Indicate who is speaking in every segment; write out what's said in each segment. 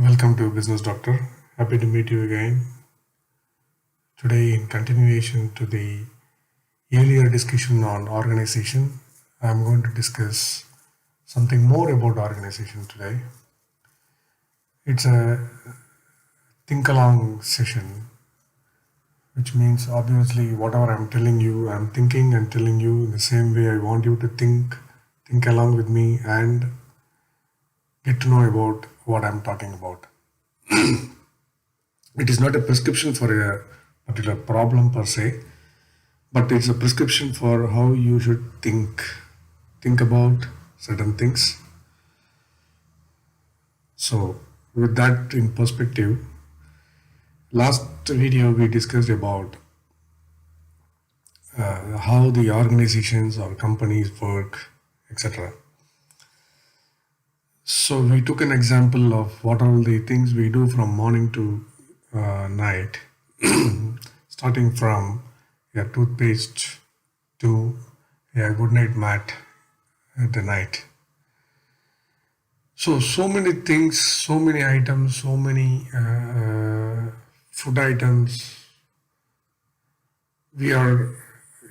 Speaker 1: Welcome to Business Doctor. Happy to meet you again. Today, in continuation to the earlier discussion on organization, I'm going to discuss something more about organization today. It's a think along session, which means obviously whatever I'm telling you, I'm thinking and telling you in the same way I want you to think along with me and get to know about what I'm talking about. It is not a prescription for a particular problem per se, but it's a prescription for how you should think about certain things. So, with that in perspective, last video we discussed about how the organizations or companies work, etc. So we took an example of what are the things we do from morning to night, starting from a toothpaste to a good night mat at the night. So many things, so many items, so many food items we are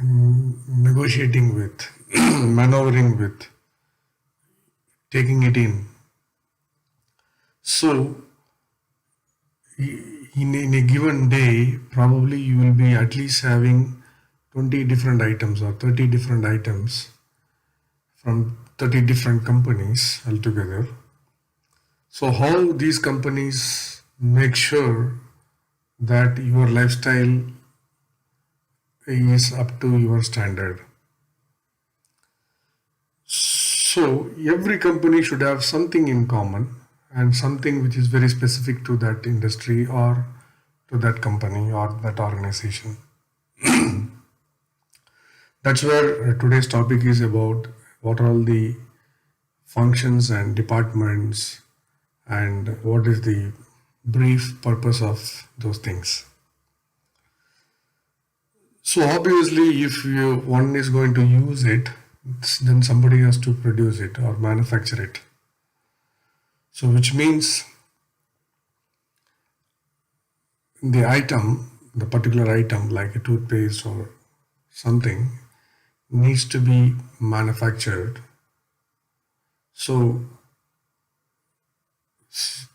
Speaker 1: negotiating with, maneuvering with, taking it in. So, in a given day, probably you will be at least having 20 different items or 30 different items from 30 different companies altogether. So, how these companies make sure that your lifestyle is up to your standard? So, every company should have something in common and something which is very specific to that industry or to that company or that organization. That's where today's topic is about what are all the functions and departments and what is the brief purpose of those things. So obviously if one is going to use it, then somebody has to produce it or manufacture it. So which means the particular item like a toothpaste or something needs to be manufactured. So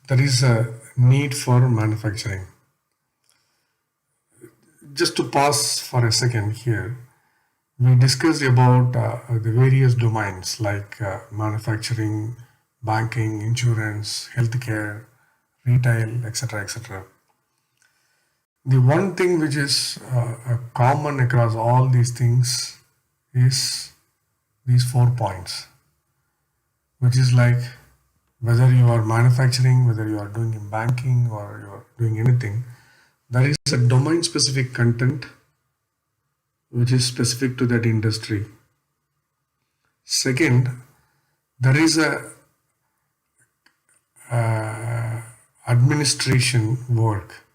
Speaker 1: there is a need for manufacturing. Just to pause for a second here, we discussed about the various domains like manufacturing, banking, insurance, healthcare, retail, etc., etc. The one thing which is common across all these things is these 4 points, which is like whether you are manufacturing, whether you are doing in banking or you are doing anything, there is a domain specific content which is specific to that industry. Second, there is a administration work.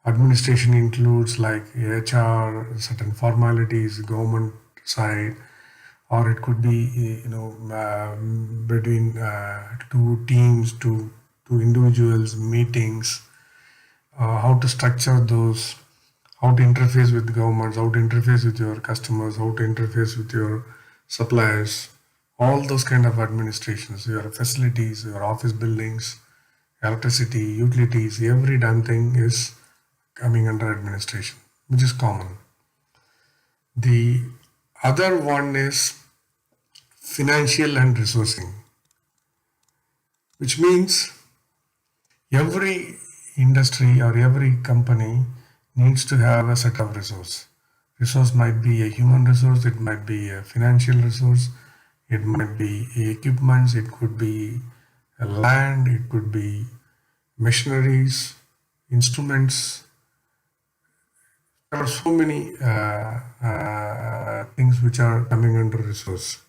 Speaker 1: Administration includes like HR, certain formalities, government side, or it could be between two teams, two individuals, meetings, how to structure those, how to interface with governments, how to interface with your customers, how to interface with your suppliers, all those kind of administrations, your facilities, your office buildings, electricity, utilities, every damn thing is coming under administration, which is common. The other one is financial and resourcing, which means every industry or every company needs to have a set of resource. Resource might be a human resource, it might be a financial resource, it might be equipments, it could be land, it could be machineries, instruments. There are so many things which are coming under resource.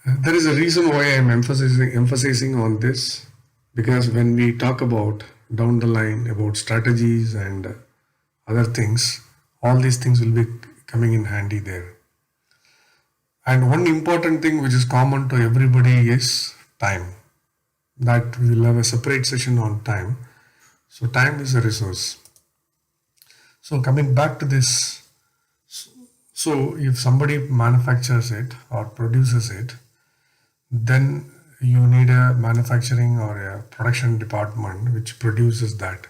Speaker 1: There is a reason why I am emphasizing on this, because when we talk about down the line about strategies and other things, all these things will be coming in handy there. And one important thing which is common to everybody is time. that we will have a separate session on time. So time is a resource. So coming back to this, so if somebody manufactures it or produces it, then you need a manufacturing or a production department which produces that.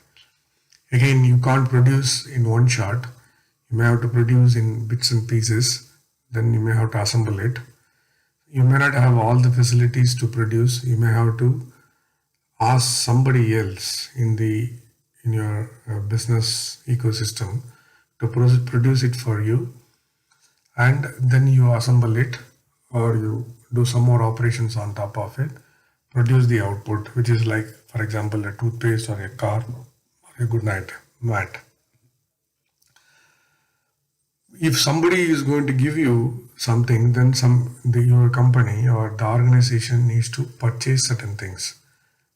Speaker 1: Again, you can't produce in one shot. You may have to produce in bits and pieces. Then you may have to assemble it. You may not have all the facilities to produce. You may have to ask somebody else in your business ecosystem to produce it for you, and then you assemble it, or you do some more operations on top of it, produce the output, which is like, for example, a toothpaste or a car or a good night mat. If somebody is going to give you something, then your company or the organization needs to purchase certain things,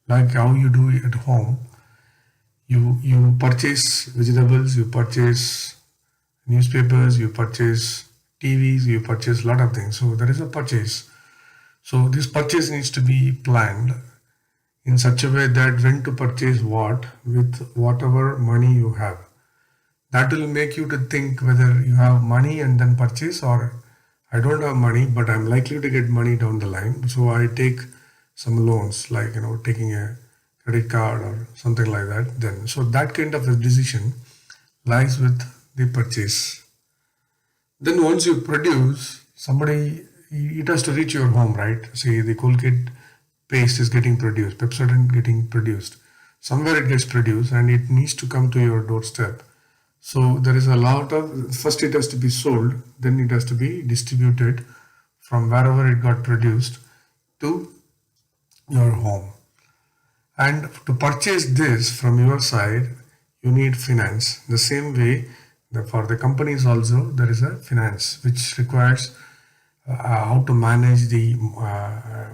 Speaker 1: like how you do it at home. You purchase vegetables, you purchase newspapers, you purchase TVs, you purchase a lot of things. So there is a purchase. So this purchase needs to be planned in such a way that when to purchase what with whatever money you have. That will make you to think whether you have money and then purchase, or I don't have money but I'm likely to get money down the line, so I take some loans, like taking a credit card or something like that. Then so that kind of a decision lies with the purchase. Then once you produce, it has to reach your home, right? Say the Colgate paste is getting produced, Pepsodent getting produced. Somewhere it gets produced and it needs to come to your doorstep. So there is a lot of, first it has to be sold, then it has to be distributed from wherever it got produced to your home. And to purchase this from your side, you need finance. The same way, for the companies also, there is a finance which requires how to manage the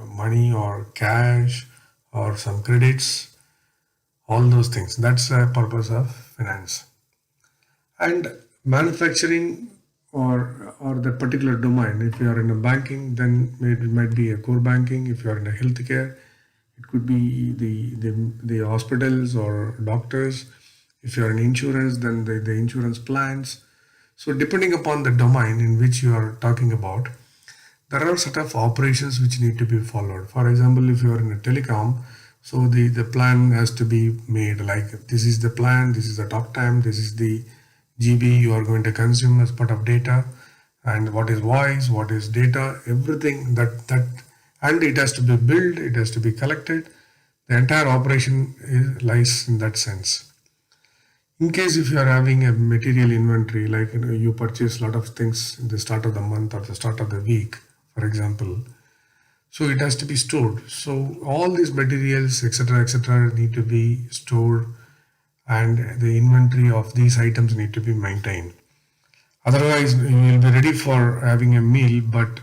Speaker 1: money or cash or some credits, all those things. That's the purpose of finance. And manufacturing or that particular domain, if you are in a banking, then it might be a core banking. If you are in a healthcare, it could be the hospitals or doctors. If you are in insurance, then the insurance plans. So depending upon the domain in which you are talking about, there are set of operations which need to be followed. For example, if you are in a telecom, so the plan has to be made, like this is the plan, this is the talk time, this is the GB you are going to consume as part of data, and what is voice, what is data, everything that and it has to be built, it has to be collected. The entire operation lies in that sense. In case if you are having a material inventory, like you purchase a lot of things in the start of the month or the start of the week, for example, so it has to be stored. So all these materials, etc., need to be stored, and the inventory of these items need to be maintained. Otherwise, you will be ready for having a meal, but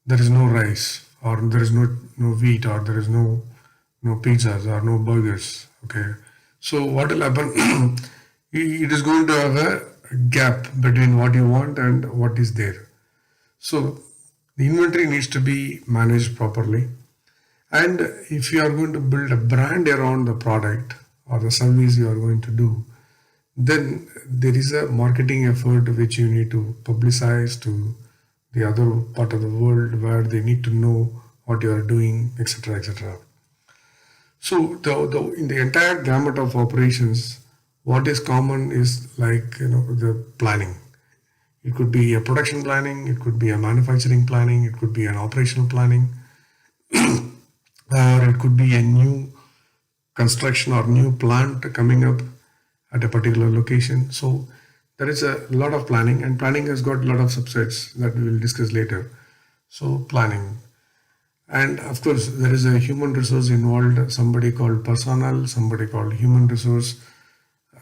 Speaker 1: there is no rice, or there is no wheat, or there is no pizzas or no burgers. Okay, so what will happen? It is going to have a gap between what you want and what is there. So the inventory needs to be managed properly. And if you are going to build a brand around the product or the service you are going to do, then there is a marketing effort which you need to publicize to the other part of the world, where they need to know what you are doing, etc. So in the entire gamut of operations, what is common is like the planning. It could be a production planning, it could be a manufacturing planning, it could be an operational planning, or it could be a new construction or new plant coming up at a particular location. So there is a lot of planning, and planning has got a lot of subsets that we will discuss later. So planning. And of course, there is a human resource involved, somebody called personnel, somebody called human resource.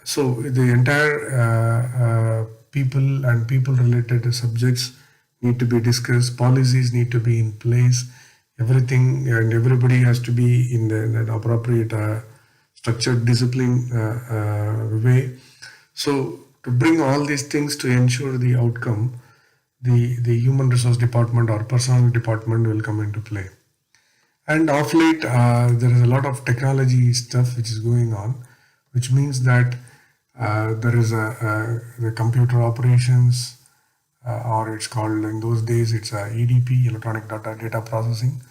Speaker 1: So the entire people and people related subjects need to be discussed, policies need to be in place, everything and everybody has to be in an appropriate structured discipline way. So to bring all these things to ensure the outcome, the human resource department or personnel department will come into play. And of late, there is a lot of technology stuff which is going on, which means that there is the computer operations, or it's called in those days it's EDP, electronic data processing,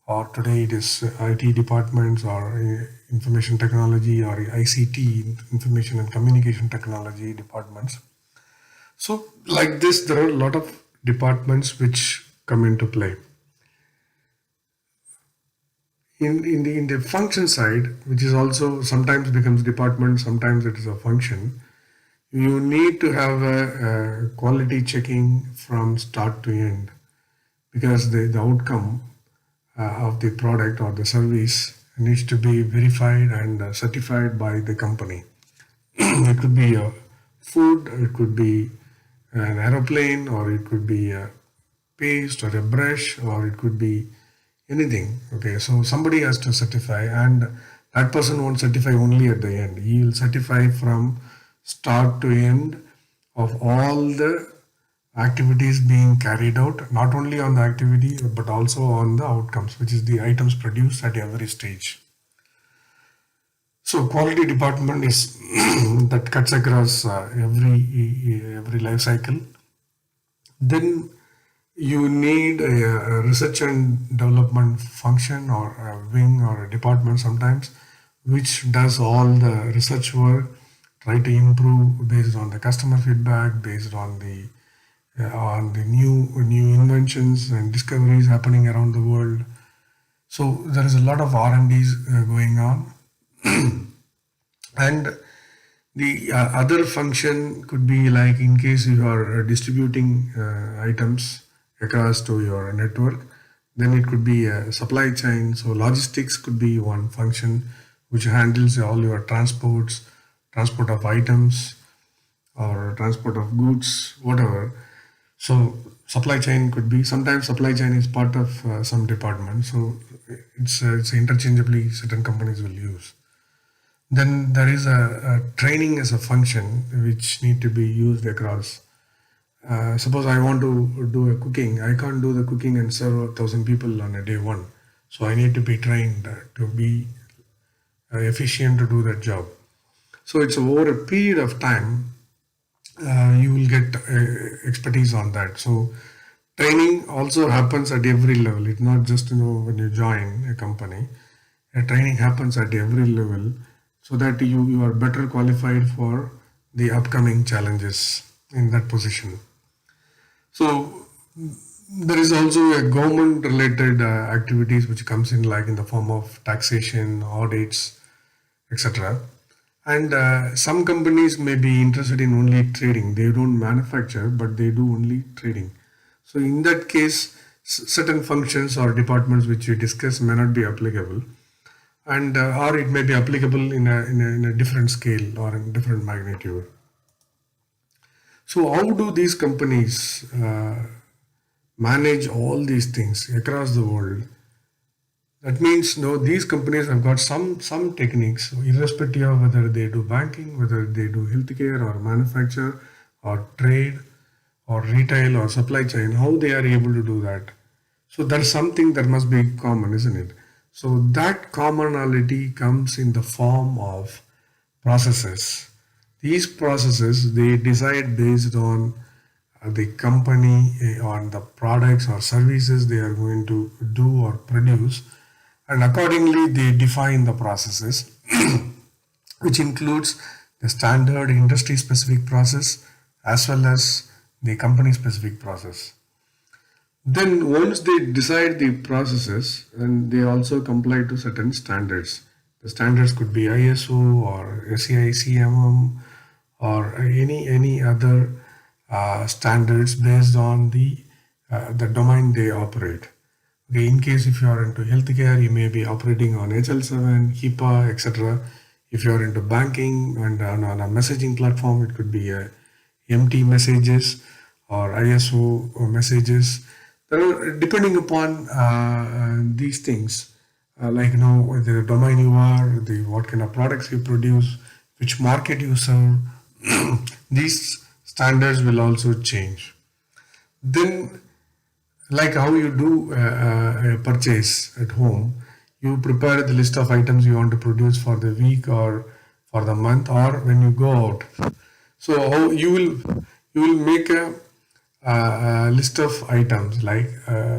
Speaker 1: or today it is IT departments or information technology or ICT, information and communication technology departments. So like this, there are a lot of departments which come into play. In the function side, which is also sometimes becomes department, sometimes it is a function, you need to have a quality checking from start to end, because the outcome of the product or the service needs to be verified and certified by the company. It could be a food, it could be an aeroplane, or it could be a paste or a brush, or it could be anything. Okay, so somebody has to certify, and that person won't certify only at the end. He will certify from start to end of all the activities being carried out, not only on the activity but also on the outcomes, which is the items produced at every stage. So quality department is that cuts across every life cycle. Then you need a research and development function or a wing or a department sometimes, which does all the research work, try to improve based on the customer feedback, based on the new inventions and discoveries happening around the world. So there is a lot of R&Ds going on. And the other function could be like, in case you are distributing items across to your network, then it could be a supply chain. So logistics could be one function which handles all your transport of items or transport of goods, whatever. So supply chain could be, sometimes supply chain is part of some department. So it's interchangeably certain companies will use. Then there is a training as a function which need to be used across. Suppose I want to do a cooking, I can't do the cooking and serve 1,000 people on a day one. So I need to be trained to be efficient to do that job. So it's over a period of time, you will get expertise on that. So training also happens at every level. It's not just when you join a company. A training happens at every level, so that you are better qualified for the upcoming challenges in that position. So there is also a government related activities which comes in, like in the form of taxation, audits, etc. And some companies may be interested in only trading. They don't manufacture, but they do only trading. So in that case, certain functions or departments which we discuss may not be applicable, and or it may be applicable in a different scale or in different magnitude. So how do these companies manage all these things across the world? That means these companies have got some techniques, irrespective of whether they do banking, whether they do healthcare or manufacture or trade or retail or supply chain, how they are able to do that. So that's something that must be common, isn't it? So that commonality comes in the form of processes. These processes, they decide based on the company, on the products or services they are going to do or produce, and accordingly they define the processes, which includes the standard industry specific process as well as the company specific process. Then once they decide the processes, and they also comply to certain standards. The standards could be ISO or SEI CMM or any other standards based on the domain they operate. Okay, in case if you are into healthcare, you may be operating on HL7, HIPAA, etc. If you are into banking and on a messaging platform, it could be MT messages or ISO messages. There are, depending upon these things, like the domain you are, the what kind of products you produce, which market you serve, these standards will also change. Then, like how you do a purchase at home, you prepare the list of items you want to produce for the week or for the month or when you go out. So how you will make a list of items like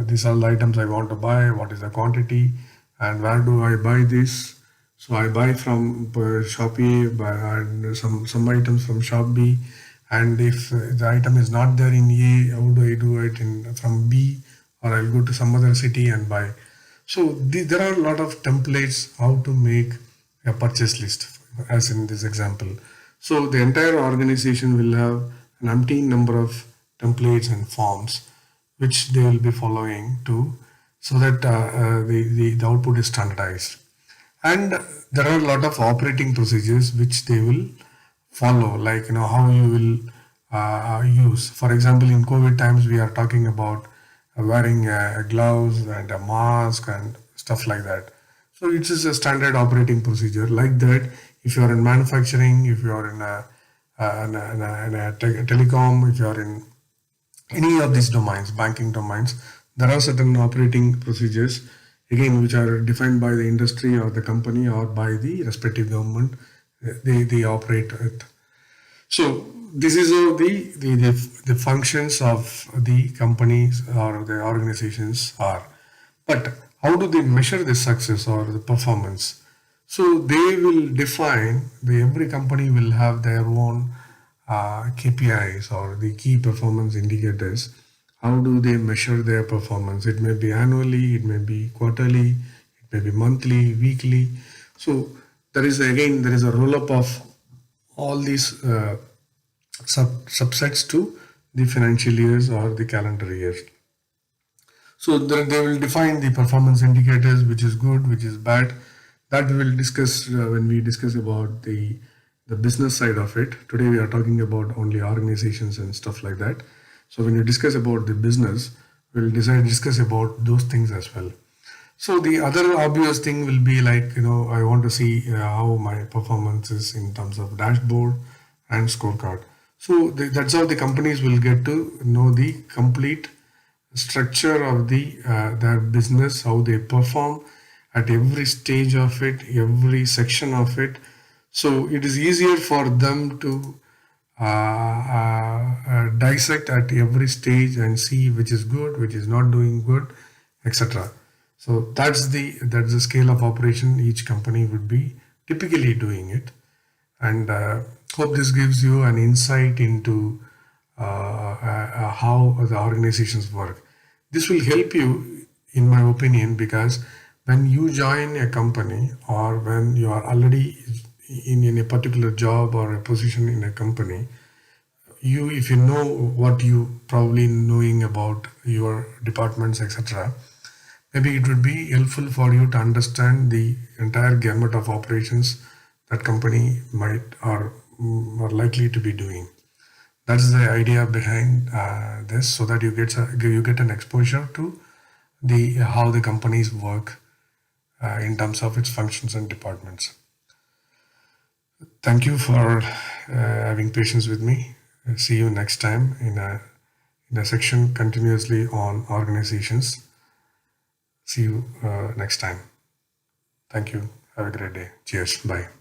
Speaker 1: these are the items I want to buy, what is the quantity, and where do I buy this. So I buy from shop A, and some items from shop B, and if the item is not there in A, how do I do it in from B, or I'll go to some other city and buy. So there are a lot of templates how to make a purchase list, as in this example. So the entire organization will have an umpteen number of templates and forms which they will be following to, so that the output is standardized. And there are a lot of operating procedures which they will follow, like how you will use. For example, in COVID times, we are talking about wearing gloves and a mask and stuff like that. So it is a standard operating procedure like that. If you are in manufacturing, if you are in a telecom, if you are in any of these domains, banking domains, there are certain operating procedures, again, which are defined by the industry or the company or by the respective government they operate with. So this is how the functions of the companies or the organizations are. But how do they measure the success or the performance? So they will define, every company will have their own KPIs or the key performance indicators. How do they measure their performance? It may be annually, it may be quarterly, it may be monthly, weekly. So there is a roll up of all these subsets to the financial years or the calendar years. So they will define the performance indicators, which is good, which is bad. That we will discuss when we discuss about the business side of it. Today we are talking about only organizations and stuff like that. So when you discuss about the business, we'll discuss about those things as well. So the other obvious thing will be like, I want to see how my performance is in terms of dashboard and scorecard. So that's how the companies will get to know the complete structure of their business, how they perform at every stage of it, every section of it. So it is easier for them to dissect at every stage and see which is good, which is not doing good, etc. So that's the scale of operation each company would be typically doing it. And hope this gives you an insight into how the organizations work. This will help you, in my opinion, because when you join a company or when you are already in a particular job or a position in a company, if you know what you probably knowing about your departments, etc., maybe it would be helpful for you to understand the entire gamut of operations that company might or are likely to be doing. That's the idea behind this, so that you get an exposure to how the companies work in terms of its functions and departments. Thank you for having patience with me. See you next time in a section continuously on organizations. See you next time. Thank you. Have a great day. Cheers. Bye.